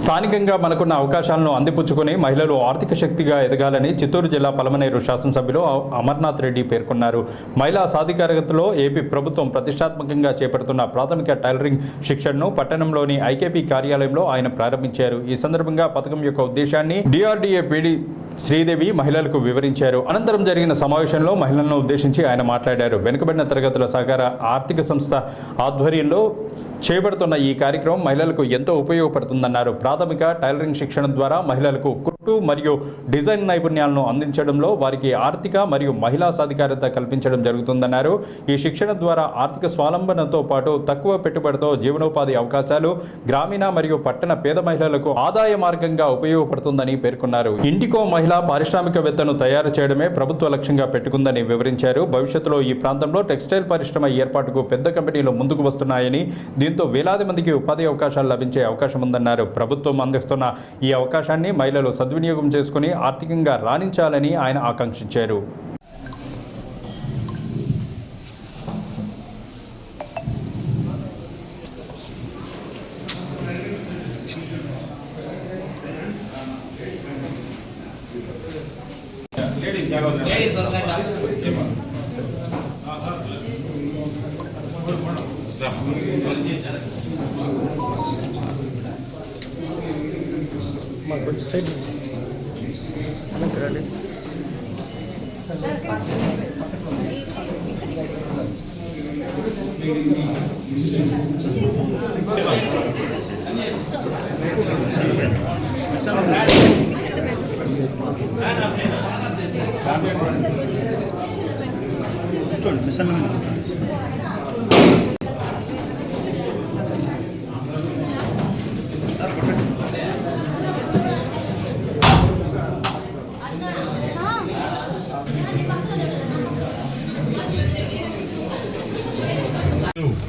స్థానికంగా మనకున్న అవకాశాలను అందిపుచ్చుకొని మహిళలు ఆర్థిక శక్తిగా ఎదగాలని చిత్తూరు జిల్లా పలమనేరు శాసనసభ్యులు అమర్నాథ్ రెడ్డి పేర్కొన్నారు. మహిళా సాధికారతలో ఏపీ ప్రభుత్వం ప్రతిష్టాత్మకంగా చేపడుతున్న ప్రాథమిక టైలరింగ్ శిక్షణను పట్టణంలోని ఐకేపీ కార్యాలయంలో ఆయన ప్రారంభించారు. ఈ సందర్భంగా పథకం యొక్క ఉద్దేశాన్ని డిఆర్డీఏ పీడీ శ్రీదేవి మహిళలకు వివరించారు. అనంతరం జరిగిన సమావేశంలో మహిళలను ఉద్దేశించి ఆయన మాట్లాడారు. వెనుకబడిన తరగతుల సహకార ఆర్థిక సంస్థ ఆధ్వర్యంలో చేపడుతున్న ఈ కార్యక్రమం మహిళలకు ఎంతో ఉపయోగపడుతుందన్నారు. ప్రాథమిక టైలరింగ్ శిక్షణ ద్వారా మహిళలకు కుట్టు మరియు డిజైన్ నైపుణ్యాలను అందించడంలో వారికి ఆర్థిక మరియు మహిళా సాధికారత కల్పించడం జరుగుతుందన్నారు. ఈ శిక్షణ ద్వారా ఆర్థిక స్వావలంబనతో పాటు తక్కువ పెట్టుబడితో జీవనోపాధి అవకాశాలు గ్రామీణ మరియు పట్టణ పేద మహిళలకు ఆదాయ మార్గంగా ఉపయోగపడుతుందని పేర్కొన్నారు. ఇంటికో మహిళా పారిశ్రామికవేత్తను తయారు చేయడమే ప్రభుత్వ లక్ష్యంగా పెట్టుకుందని వివరించారు. భవిష్యత్తులో ఈ ప్రాంతంలో టెక్స్టైల్ పరిశ్రమ ఏర్పాటుకు పెద్ద కంపెనీలు ముందుకు వస్తున్నాయని, దీంతో వేలాది మందికి ఉపాధి అవకాశాలు లభించే అవకాశం ఉందన్నారు. ప్రభుత్వం అందిస్తున్న ఈ అవకాశాన్ని మహిళలు సద్వినియోగం చేసుకుని ఆర్థికంగా రాణించాలని ఆయన ఆకాంక్షించారు. కొంచెం సైడ్ రండి.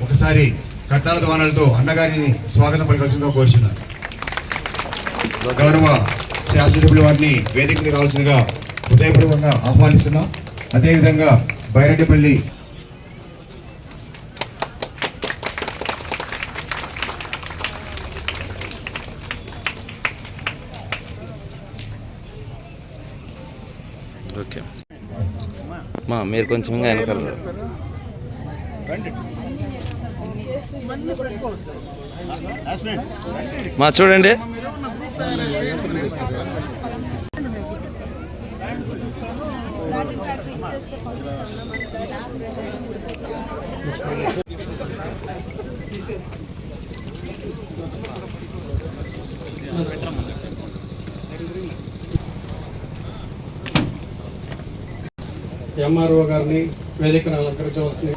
ఒకసారి కర్తాల ధ్వానాలతో అన్నగారిని స్వాగతం పలకాల్సిందిగా కోరుచున్నారు. గౌరవ శాసనసభ్యుల వారిని వేదికకు రావాల్సిందిగా హృదయపూర్వకంగా ఆహ్వానిస్తున్నాం. అదేవిధంగా బైరెడ్డిపల్లి ఓకే మీరు కొంచెం వెనకాల చూడండి. ఎంఆర్ఓ గారిని వేదికను అలంకరించవలసింది.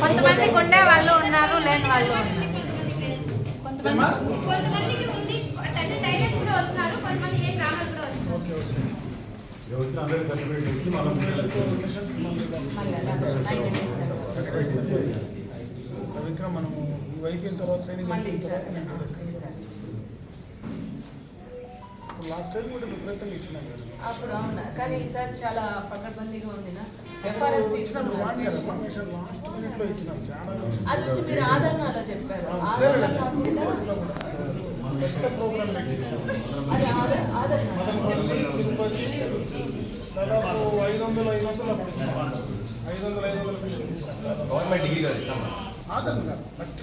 కొంతమంది ఉండే వాళ్ళు ఉన్నారు, లేని వాళ్ళు మనము అయిపోయిన తర్వాత లాస్ట్ టైం కూడా విపరీతంగా ఇచ్చినాం అప్పుడు. అవునా, కానీ ఈసారి చాలా పకడ్బందీగా ఉంది. ఎఫ్ఆర్ఎస్ తీసుకున్నాం, అది వచ్చి మీరు ఆదరణలో చెప్పారు. ఆదరణ కాకుండా అది వచ్చి దాదాపు 500 అప్పుడు 500 మిషన్ ఇచ్చాం. ఆదరణ కాదు, మట్టి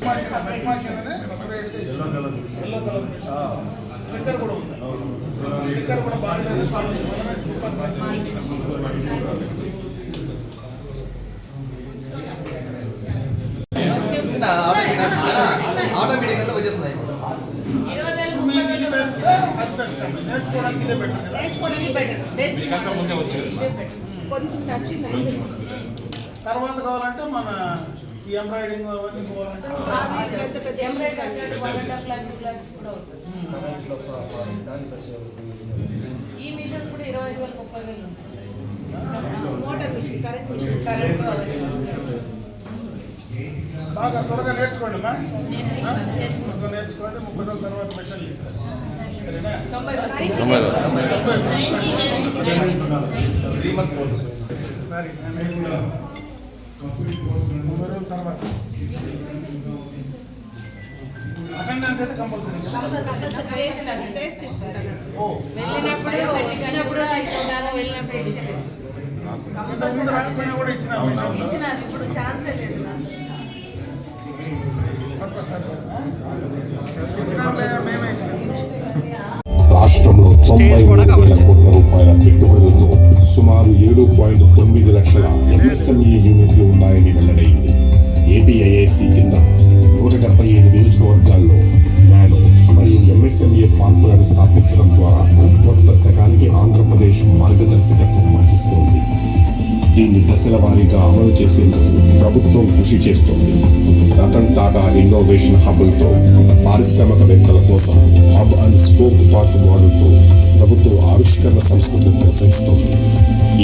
మాషినే separate yellow colour machine. Sticker కూడా ఉంది, స్టిక్కర్ కూడా బాగాలేదు. మనమే సూపర్ ఆటోమేటిక్ అంతా వచ్చేస్తున్నాయి. 20,000 ఇది బెస్ట్, అది బెస్ట్. నేర్చుకోవడానికి ఇదే బెటర్ కదా. నేర్చుకోవడానికి బెటర్, బేసిక్ ఇవే బెటర్. కొంచెం టచ్ తర్వాత కావాలంటే మన ఈ ఎంబ్రాయిడింగ్ అవన్నీ పోవాలంటే పెద్ద పెద్ద ఎంబ్రాయిడరీ అంటే 1.5 lakh 2 lakhs కూడా అవుతుంది. ఈ మిషన్స్ కూడా 25,000 30,000 ఉంటాయి. Motor machine, current machine. Current అవన్నీ వస్తాయి. బాగా త్వరగా నేర్చుకోండి అమ్మా. త్వరగా నేర్చుకోండి. 30 రోజుల తర్వాత మిషన్లు ఇస్తారు. సరేనా? 90 సరే, నేను కూడా 30 రోజుల తర్వాత అటెండెన్స్ అయితే కంపల్సరీ. టేస్ట్ తీసుకుంటాను. ఓ వెళ్ళినప్పుడు వచ్చినప్పుడు తీసుకుంటాను, వెళ్ళినప్పుడు ముందు రాకపోయినా కూడా ఇచ్చినారు. ఇప్పుడు ఛాన్సే లేదు నాకు. మేమే ఇచ్చినాం. రాష్ట్రంలో 93,000 కోట్ల రూపాయల పెట్టుబడులతో సుమారు 7.9 లక్షల ఎంఎస్ఎంఈ యూనిట్లు ఉన్నాయని వెల్లడైంది. ఏపీఐఐసి కింద 175 నియోజకవర్గాల్లో నానో మరియు ఎంఎస్ఎంఈ పార్కులను స్థాపించడం ద్వారా కొత్త శకానికి ఆంధ్రప్రదేశ్ మార్గదర్శకత్వం వహిస్తోంది. దీన్ని దశల వారీగా అమలు చేసేందుకు ప్రభుత్వం కృషి చేస్తోంది. రతన్ టాటా ఇన్నోవేషన్ హబ్లతో పారిశ్రామికవేత్తల కోసం హబ్ అండ్ స్పోక్ పార్క్ మోడల్తో ప్రభుత్వం ఆవిష్కరణ సంస్కృతిని ప్రోత్సహిస్తోంది.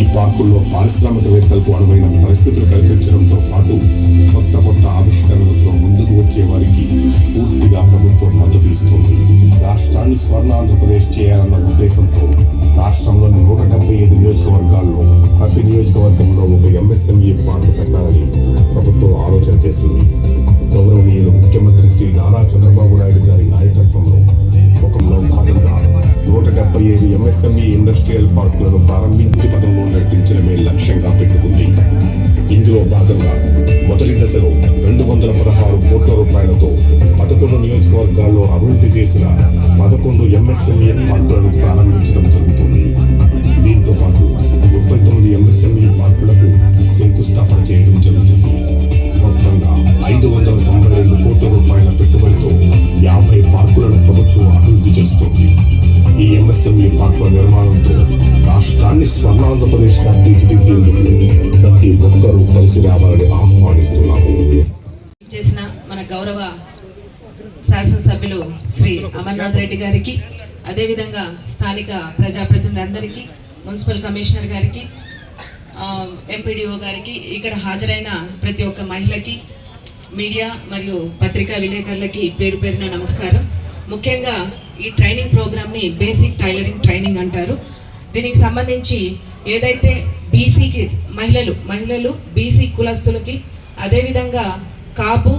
ఈ పార్కుల్లో పారిశ్రామికవేత్తలకు అనువైన పరిస్థితులు కల్పించడంతో పాటు కొత్త ఆవిష్కరణలతో ముందుకు వచ్చే వారికి పూర్తిగా ప్రభుత్వం మద్దతు ఇస్తుంది. రాష్ట్రాన్ని స్వర్ణాంధ్రప్రదేశ్ చేయాలన్న ఉద్దేశంతో రాష్ట్రంలోని 175 నియోజకవర్గాల్లో ప్రతి నియోజకవర్గంలో ఒక ఎంఎస్ఎంఈ పార్క్ పెట్టాలని ప్రభుత్వం ఆలోచన చేసింది. గౌరవనీయులు ముఖ్యమంత్రి శ్రీ నారా చంద్రబాబు నాయుడు గారి నాయకత్వంలో ముఖంలో భాగంగా 175 ఎంఎస్ఎంఈ ఇండస్ట్రియల్ పార్కులను ప్రారంభించి పదంలో నడిపించడమే లక్ష్యంగా పెట్టుకుంది. ఇందులో భాగంగా మొదటి దశలో 216 కోట్ల రూపాయలతో 11 నియోజకవర్గాల్లో అభివృద్ధి చేసిన 11 ఎంఎస్ఎంఈ పార్కులను ప్రారంభించడం జరుగుతుంది. దీంతో పాటు 39 ఎంఎస్ఎంఈ పార్కులకు శంకుస్థాపన చేయడం జరుగుతుంది. మొత్తంగా 592 కోట్ల రూపాయల పెట్టుబడితో 50 పార్కులను ప్రభుత్వం అభివృద్ధి చేస్తోంది. ఈ ఎంఎస్ఎంఈ పార్కుల నిర్మాణంతో రాష్ట్రాన్ని స్వర్ణాంధ్రప్రదేశ్ గా తీర్చిదిద్దేందుకు ప్రతి ఒక్కరూ కలిసి రావాలని ఆహ్వానిస్తున్నాము. చేసిన మన గౌరవ శాసనసభ్యులు శ్రీ అమర్నాథ్ రెడ్డి గారికి, అదేవిధంగా స్థానిక ప్రజాప్రతినిధులందరికీ, మున్సిపల్ కమిషనర్ గారికి, ఎంపీడీఓ గారికి, ఇక్కడ హాజరైన ప్రతి ఒక్క మహిళకి, మీడియా మరియు పత్రికా విలేకరులకి పేరు పేరున నమస్కారం. ముఖ్యంగా ఈ ట్రైనింగ్ ప్రోగ్రామ్ని బేసిక్ టైలరింగ్ ట్రైనింగ్ అంటారు. దీనికి సంబంధించి ఏదైతే బీసీకి మహిళలు బీసీ కులస్తులకి, అదేవిధంగా కాపు,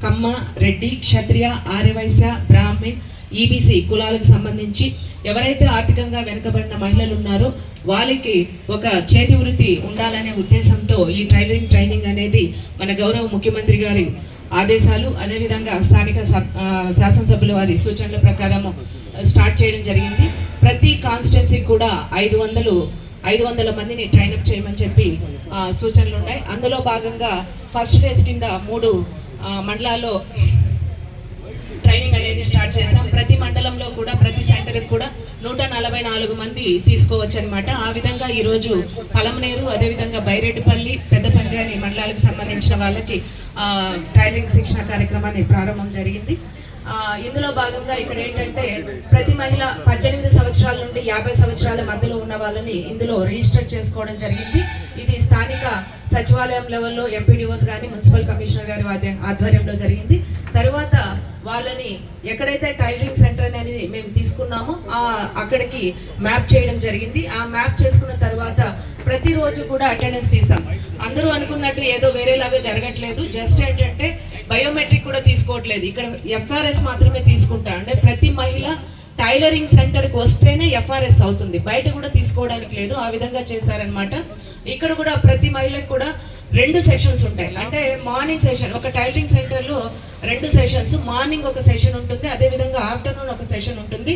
కమ్మ, రెడ్డి, క్షత్రియ, ఆర్యవైశ్య, బ్రాహ్మిన్, ఈబీసీ కులాలకు సంబంధించి ఎవరైతే ఆర్థికంగా వెనుకబడిన మహిళలు ఉన్నారో వాళ్ళకి ఒక చేతి వృత్తి ఉండాలనే ఉద్దేశంతో ఈ టైలరింగ్ ట్రైనింగ్ అనేది మన గౌరవ ముఖ్యమంత్రి గారి ఆదేశాలు, అదేవిధంగా స్థానిక శాసనసభ్యుల వారి సూచనల ప్రకారం స్టార్ట్ చేయడం జరిగింది. ప్రతి కాన్స్టిట్యున్సీకి కూడా 500 మందిని ట్రైనప్ చేయమని చెప్పి సూచనలు ఉన్నాయి. అందులో భాగంగా ఫస్ట్ ఫేజ్ కింద 3 మండలాల్లో ట్రైనింగ్ అనేది స్టార్ట్ చేసాం. ప్రతి మండలంలో కూడా ప్రతి సెంటర్కి కూడా 144 మంది తీసుకోవచ్చు అనమాట. ఆ విధంగా ఈరోజు పలమనేరు, అదేవిధంగా బైరెడ్డిపల్లి, పెద్ద పంచాయతీ మండలాలకు సంబంధించిన వాళ్ళకి ట్రైనింగ్ శిక్షణ కార్యక్రమాన్ని ప్రారంభం జరిగింది. ఇందులో భాగంగా ఇక్కడ ఏంటంటే ప్రతి మహిళ 18 సంవత్సరాల నుండి 50 సంవత్సరాల మధ్యలో ఉన్న వాళ్ళని ఇందులో రిజిస్టర్ చేసుకోవడం జరిగింది. ఇది స్థానిక సచివాలయం లెవెల్లో ఎంపీడీఓస్ కానీ మున్సిపల్ కమిషనర్ గారి ఆధ్వర్యంలో జరిగింది. తర్వాత వాళ్ళని ఎక్కడైతే టైలరింగ్ సెంటర్ అనేది మేము తీసుకున్నామో అక్కడికి మ్యాప్ చేయడం జరిగింది. ఆ మ్యాప్ చేసుకున్న తర్వాత ప్రతిరోజు కూడా అటెండెన్స్ తీస్తాం. అందరూ అనుకున్నట్టు ఏదో వేరేలాగా జరగట్లేదు. జస్ట్ ఏంటంటే బయోమెట్రిక్ కూడా తీసుకోవట్లేదు. ఇక్కడ ఎఫ్ఆర్ఎస్ మాత్రమే తీసుకుంటా. అంటే ప్రతి మహిళ టైలరింగ్ సెంటర్కి వస్తేనే ఎఫ్ఆర్ఎస్ అవుతుంది, బయట కూడా తీసుకోవడానికి లేదు. ఆ విధంగా చేశారనమాట. ఇక్కడ కూడా ప్రతి మహిళకు కూడా 2 సెషన్స్ ఉంటాయి. అంటే మార్నింగ్ సెషన్, ఒక టైలరింగ్ సెంటర్లో 2 సెషన్స్, మార్నింగ్ ఒక సెషన్ ఉంటుంది, అదేవిధంగా ఆఫ్టర్నూన్ ఒక సెషన్ ఉంటుంది.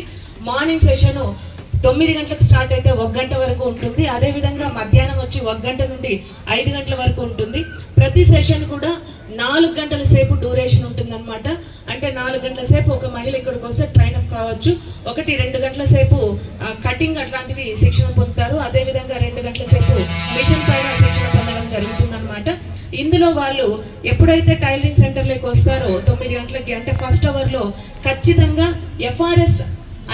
మార్నింగ్ సెషన్ 9 గంటలకు స్టార్ట్ అయితే 1 గంట వరకు ఉంటుంది. అదేవిధంగా మధ్యాహ్నం వచ్చి 1 గంట నుండి 5 గంటల వరకు ఉంటుంది. ప్రతి సెషన్ కూడా 4 గంటల సేపు డ్యూరేషన్ ఉంటుందన్నమాట. అంటే 4 గంటల సేపు ఒక మహిళ ఇక్కడికి వస్తే ట్రైన్ అప్ కావచ్చు. 1-2 గంటల సేపు కటింగ్ అట్లాంటివి శిక్షణ పొందుతారు. అదేవిధంగా 2 గంటల సేపు మిషన్ పైన శిక్షణ పొందడం జరుగుతుందన్నమాట. ఇందులో వాళ్ళు ఎప్పుడైతే టైలరింగ్ సెంటర్లోకి వస్తారో 9 గంటలకి, అంటే ఫస్ట్ అవర్లో ఖచ్చితంగా ఎఫ్ఆర్ఎస్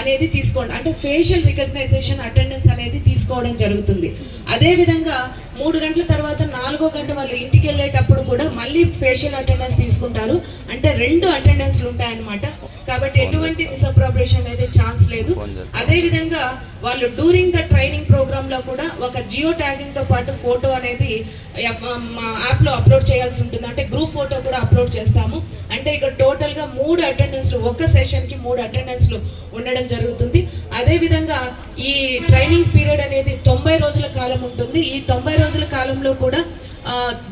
అనేది తీసుకోండి, అంటే ఫేషియల్ రికగ్నైజేషన్ అటెండెన్స్ అనేది తీసుకోవడం జరుగుతుంది. అదేవిధంగా 3 గంటల తర్వాత 4వ గంట వాళ్ళు ఇంటికి వెళ్ళేటప్పుడు కూడా మళ్ళీ ఫేషియల్ అటెండెన్స్ తీసుకుంటారు. అంటే 2 అటెండెన్స్లు ఉంటాయన్నమాట. కాబట్టి ఎటువంటి మిస్అప్రాప్రియేషన్ అనేది ఛాన్స్ లేదు. అదేవిధంగా వాళ్ళు డ్యూరింగ్ ద ట్రైనింగ్ ప్రోగ్రాంలో కూడా ఒక జియో ట్యాగింగ్తో పాటు ఫోటో అనేది మా యాప్లో అప్లోడ్ చేయాల్సి ఉంటుంది. అంటే గ్రూప్ ఫోటో కూడా అప్లోడ్ చేస్తాము. అంటే ఇక్కడ టోటల్గా 3 అటెండెన్స్లు, ఒక సెషన్కి 3 అటెండెన్స్లు ఉండడం జరుగుతుంది. అదేవిధంగా ఈ ట్రైనింగ్ పీరియడ్ అనేది 90 రోజుల కాలం ఉంటుంది. ఈ 90 రోజుల కాలంలో కూడా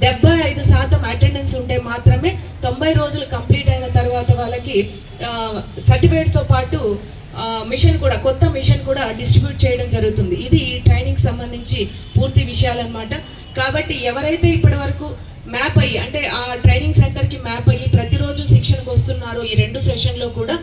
75% అటెండెన్స్ ఉంటే మాత్రమే 90 రోజులు కంప్లీట్ అయిన తర్వాత వాళ్ళకి సర్టిఫికేట్తో పాటు మిషన్ కూడా, కొత్త మిషన్ కూడా డిస్ట్రిబ్యూట్ చేయడం జరుగుతుంది. ఇది ఈ ట్రైనింగ్ సంబంధించి పూర్తి విషయాలన్నమాట. కాబట్టి ఎవరైతే ఇప్పటి వరకు మ్యాప్ అయ్యి, అంటే ఆ ట్రైనింగ్ సెంటర్కి మ్యాప్ అయ్యి ప్రతిరోజు శిక్షణకు వస్తున్నారో ఈ 2 సెషన్లో కూడా,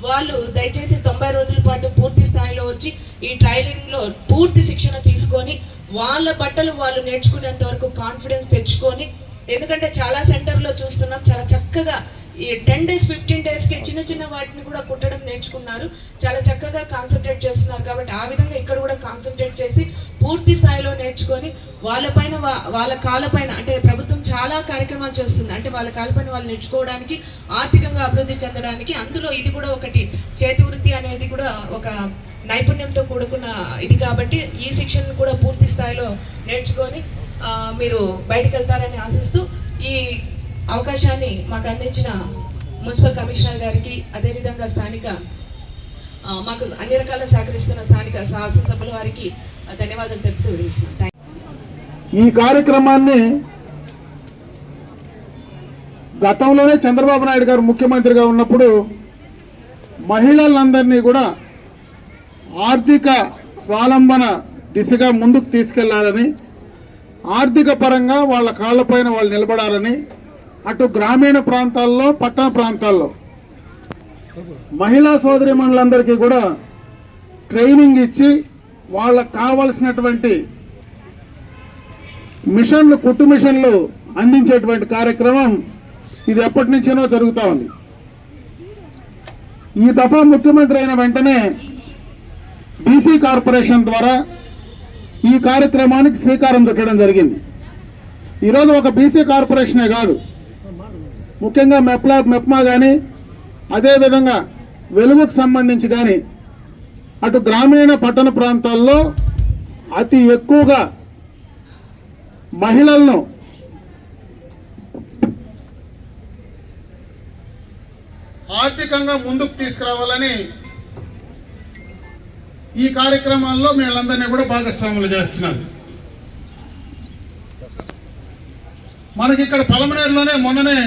వాళ్ళు దయచేసి 90 రోజుల పాటు పూర్తి స్థాయిలో వచ్చి ఈ ట్రైనింగ్లో పూర్తి శిక్షణ తీసుకొని వాళ్ళ బట్టలు వాళ్ళు నేర్చుకునేంత వరకు కాన్ఫిడెన్స్ తెచ్చుకొని, ఎందుకంటే చాలా సెంటర్లో చూస్తున్నాం చాలా చక్కగా ఈ 10 days 15 daysకి చిన్న చిన్న వాటిని కూడా కుట్టడం నేర్చుకున్నారు, చాలా చక్కగా కాన్సన్ట్రేట్ చేస్తున్నారు. కాబట్టి ఆ విధంగా ఇక్కడ కూడా కాన్సన్ట్రేట్ చేసి పూర్తి స్థాయిలో నేర్చుకొని వాళ్ళపైన వాళ్ళ కాళ్ళపైన, అంటే ప్రభుత్వం చాలా కార్యక్రమాలు చేస్తుంది, అంటే వాళ్ళ కాళ్ళపైన వాళ్ళు నేర్చుకోవడానికి, ఆర్థికంగా అభివృద్ధి చెందడానికి. అందులో ఇది కూడా ఒకటి, చేతి వృత్తి అనేది కూడా ఒక నైపుణ్యంతో కూడుకున్న ఇది. కాబట్టి ఈ శిక్షణను కూడా పూర్తి స్థాయిలో నేర్చుకొని మీరు బయటకు వెళ్తారని ఆశిస్తూ ఈ అవకాశాన్ని మాకు అందించిన మున్సిపల్ కమిషనర్ గారికి, అదేవిధంగా స్థానిక మాకు అన్ని రకాల సహకరిస్తున్న స్థానిక శాసనసభ్యుల వారికి ధన్యవాదాలు తెలుపుతూ వినిస్తున్నాను. ఈ కార్యక్రమాన్ని గతంలోనే చంద్రబాబు నాయుడు గారు ముఖ్యమంత్రిగా ఉన్నప్పుడు మహిళలందరినీ కూడా ఆర్థిక స్వావలంబన దిశగా ముందుకు తీసుకెళ్లాలని, ఆర్థిక పరంగా వాళ్ళ కాళ్ళపైన వాళ్ళు నిలబడాలని, అటు గ్రామీణ ప్రాంతాల్లో పట్టణ ప్రాంతాల్లో మహిళా సోదరీమణులందరికీ కూడా ట్రైనింగ్ ఇచ్చి వాళ్ళకు కావలసినటువంటి మిషన్లు, కుట్టు మిషన్లు అందించేటువంటి కార్యక్రమం ఇది ఎప్పటి నుంచినో జరుగుతూ ఉంది. ఈ దఫా ముఖ్యమంత్రి అయిన వెంటనే బీసీ కార్పొరేషన్ ద్వారా ఈ కార్యక్రమానికి శ్రీకారం చుట్టడం జరిగింది. ఈరోజు ఒక బీసీ కార్పొరేషనే కాదు, ముఖ్యంగా మెప్మా కానీ, అదేవిధంగా వెలుగుకు సంబంధించి కానీ, అటు గ్రామీణ పట్టణ ప్రాంతాల్లో అతి ఎక్కువగా మహిళలను ఆర్థికంగా ముందుకు తీసుకురావాలని ఈ కార్యక్రమాల్లో మేమందరినీ కూడా భాగస్వాములు చేస్తున్నారు. మనకి ఇక్కడ పలమనేరులోనే మొన్ననే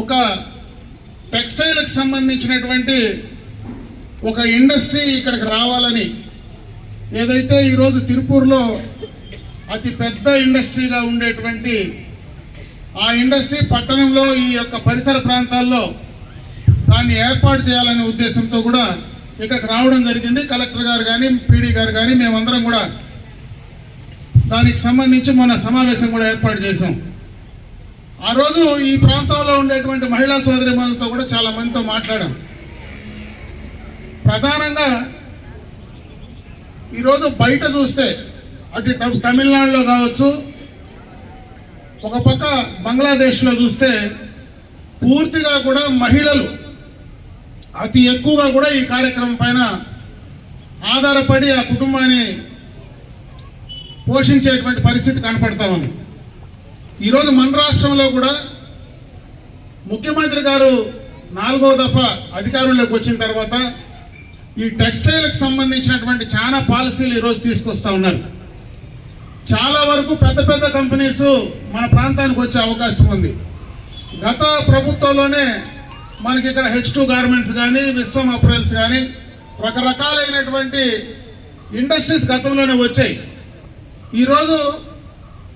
ఒక టెక్స్టైల్కి సంబంధించినటువంటి ఒక ఇండస్ట్రీ ఇక్కడికి రావాలని, ఏదైతే ఈరోజు తిరుపూర్లో అతి పెద్ద ఇండస్ట్రీగా ఉండేటువంటి ఆ ఇండస్ట్రీ పట్టణంలో ఈ యొక్క పరిసర ప్రాంతాల్లో దాన్ని ఏర్పాటు చేయాలనే ఉద్దేశంతో కూడా ఇక్కడికి రావడం జరిగింది. కలెక్టర్ గారు కానీ, పీడీ గారు కానీ, మేమందరం కూడా దానికి సంబంధించి మొన్న సమావేశం కూడా ఏర్పాటు చేశాం. ఆ రోజు ఈ ప్రాంతంలో ఉండేటువంటి మహిళా సోదరిమణులతో కూడా చాలా మందితో మాట్లాడాం. ప్రధానంగా ఈరోజు బయట చూస్తే అటు తమిళనాడులో కావచ్చు, ఒక పక్క బంగ్లాదేశ్లో చూస్తే పూర్తిగా కూడా మహిళలు అతి ఎక్కువగా కూడా ఈ కార్యక్రమం పైన ఆధారపడి ఆ కుటుంబాన్ని పోషించేటువంటి పరిస్థితి కనపడతా ఉంది. ఈరోజు మన రాష్ట్రంలో కూడా ముఖ్యమంత్రి గారు 4వ దఫా అధికారంలోకి వచ్చిన తర్వాత ఈ టెక్స్టైల్కి సంబంధించినటువంటి చాలా పాలసీలు ఈరోజు తీసుకొస్తా ఉన్నారు. చాలా వరకు పెద్ద పెద్ద కంపెనీస్ మన ప్రాంతానికి వచ్చే అవకాశం ఉంది. గత ప్రభుత్వంలోనే మనకి ఇక్కడ H2 గార్మెంట్స్ కానీ, విశ్వం అప్రైల్స్ కానీ రకరకాలైనటువంటి ఇండస్ట్రీస్ గతంలోనే వచ్చాయి. ఈరోజు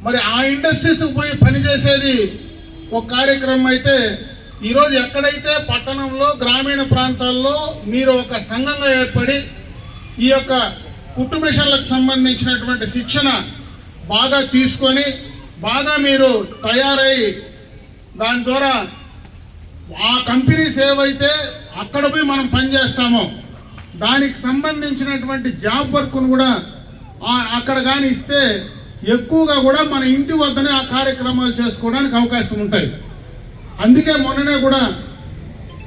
మరి ఆ ఇండస్ట్రీస్కి పోయి పనిచేసేది ఒక కార్యక్రమం అయితే, ఈరోజు ఎక్కడైతే పట్టణంలో గ్రామీణ ప్రాంతాల్లో మీరు ఒక సంఘంగా ఏర్పడి ఈ యొక్క కుట్టు మిషన్లకు సంబంధించినటువంటి శిక్షణ బాగా తీసుకొని బాగా మీరు తయారై దాని ద్వారా ఆ కంపెనీస్ ఏవైతే అక్కడ పోయి మనం పనిచేస్తామో దానికి సంబంధించినటువంటి జాబ్ వర్క్ను కూడా అక్కడ కానీ ఇస్తే ఎక్కువగా కూడా మన ఇంటి వద్దనే ఆ కార్యక్రమాలు చేసుకోవడానికి అవకాశం ఉంటాయి. అందుకే మొన్ననే కూడా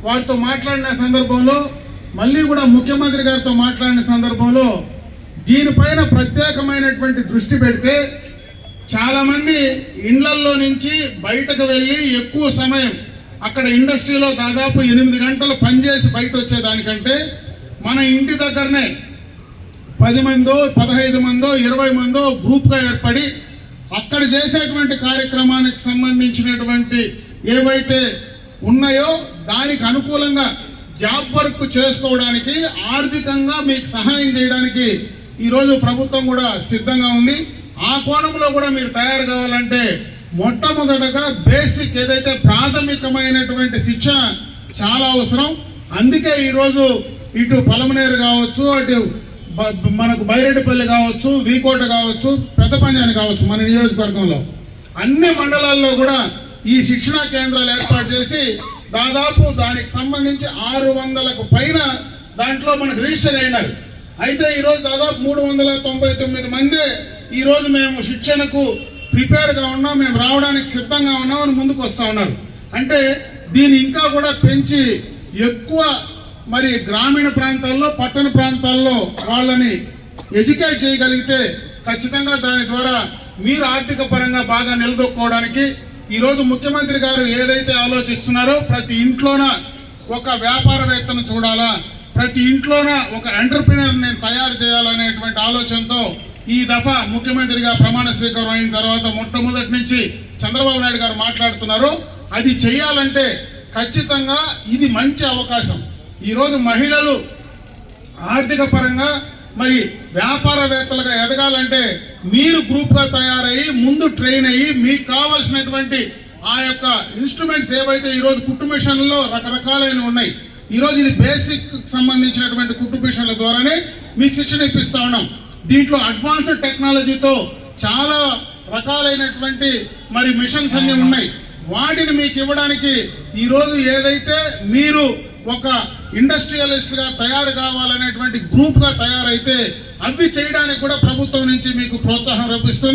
వారితో మాట్లాడిన సందర్భంలో, మళ్ళీ కూడా ముఖ్యమంత్రి గారితో మాట్లాడిన సందర్భంలో దీనిపైన ప్రత్యేకమైనటువంటి దృష్టి పెడితే చాలామంది ఇండ్లల్లో నుంచి బయటకు వెళ్ళి ఎక్కువ సమయం అక్కడ ఇండస్ట్రీలో దాదాపు 8 గంటలు పనిచేసి బయట వచ్చేదానికంటే మన ఇంటి దగ్గరనే 10 మందో 15 మందో 20 మందో గ్రూప్గా ఏర్పడి అక్కడ చేసేటువంటి కార్యక్రమానికి సంబంధించినటువంటి ఏవైతే ఉన్నాయో దానికి అనుకూలంగా జాబ్ వర్క్ చేసుకోవడానికి, ఆర్థికంగా మీకు సహాయం చేయడానికి ఈరోజు ప్రభుత్వం కూడా సిద్ధంగా ఉంది. ఆ కోణంలో కూడా మీరు తయారు కావాలంటే మొట్టమొదటగా బేసిక్ ఏదైతే ప్రాథమికమైనటువంటి శిక్షణ చాలా అవసరం. అందుకే ఈరోజు ఇటు పలమనేరు కావచ్చు, అటు మనకు బైరెడ్డిపల్లి కావచ్చు, వీకోట కావచ్చు, పెద్దపంజాని కావచ్చు, మన నియోజకవర్గంలో అన్ని మండలాల్లో కూడా ఈ శిక్షణా కేంద్రాలు ఏర్పాటు చేసి దాదాపు దానికి సంబంధించి 600కు పైన దాంట్లో మనకు రిజిస్టర్ అయినారు. అయితే ఈరోజు దాదాపు 399 మందే ఈరోజు మేము శిక్షణకు ప్రిపేర్గా ఉన్నాం, మేము రావడానికి సిద్ధంగా ఉన్నాం అని ముందుకు వస్తూ ఉన్నారు. అంటే దీన్ని ఇంకా కూడా పెంచి ఎక్కువ మరి గ్రామీణ ప్రాంతాల్లో, పట్టణ ప్రాంతాల్లో వాళ్ళని ఎడ్యుకేట్ చేయగలిగితే ఖచ్చితంగా దాని ద్వారా మీరు ఆర్థిక పరంగా బాగా నిలదొక్కుకోవడానికి ఈరోజు ముఖ్యమంత్రి గారు ఏదైతే ఆలోచిస్తున్నారో ప్రతి ఇంట్లోన ఒక వ్యాపారవేత్తను చూడాలా, ప్రతి ఇంట్లోన ఒక ఎంటర్ప్రినర్ నేను తయారు చేయాలనేటువంటి ఆలోచనతో ఈ దఫా ముఖ్యమంత్రిగా ప్రమాణ స్వీకారం అయిన తర్వాత మొట్టమొదటి నుంచి చంద్రబాబు నాయుడు గారు మాట్లాడుతున్నారు. అది చేయాలంటే ఖచ్చితంగా ఇది మంచి అవకాశం. ఈరోజు మహిళలు ఆర్థిక పరంగా మరి వ్యాపారవేత్తలుగా ఎదగాలంటే మీరు గ్రూప్గా తయారయ్యి ముందు ట్రైన్ అయ్యి మీకు కావాల్సినటువంటి ఆ యొక్క ఇన్స్ట్రుమెంట్స్ ఏవైతే ఈరోజు కుట్టు మిషన్లో రకరకాలైన ఉన్నాయి. ఈరోజు ఇది బేసిక్ సంబంధించినటువంటి కుట్టు మిషన్ల ద్వారానే మీకు శిక్షణ ఇప్పిస్తా ఉన్నాం. దీంట్లో అడ్వాన్స్డ్ టెక్నాలజీతో చాలా రకాలైనటువంటి మరి మిషన్స్ అన్నీ ఉన్నాయి. వాటిని మీకు ఇవ్వడానికి ఈరోజు ఏదైతే మీరు ఒక ఇండస్ట్రియలిస్ట్గా తయారు కావాలనేటువంటి గ్రూప్గా తయారైతే అవి చేయడానికి కూడా ప్రభుత్వం నుంచి మీకు ప్రోత్సాహం లభిస్తుంది.